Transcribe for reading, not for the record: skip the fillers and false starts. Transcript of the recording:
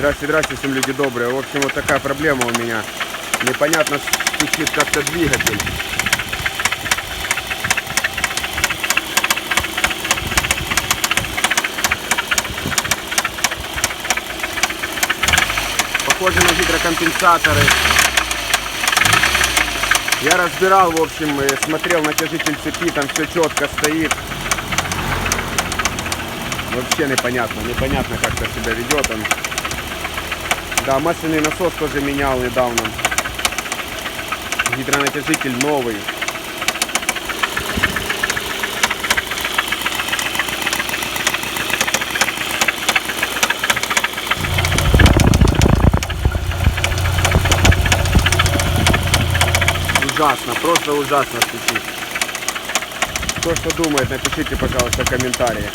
Здравствуйте, здравствуйте, всем люди добрые. В общем, вот такая проблема у меня. Непонятно, стучит как-то двигатель. Похоже на гидрокомпенсаторы. Я разбирал, в общем, смотрел натяжитель цепи, там все четко стоит. Вообще непонятно как-то себя ведет он. Да, масляный насос тоже менял недавно. Гидронатяжитель новый. Ужасно, просто ужасно стучит. Кто что думает, напишите, пожалуйста, в комментариях.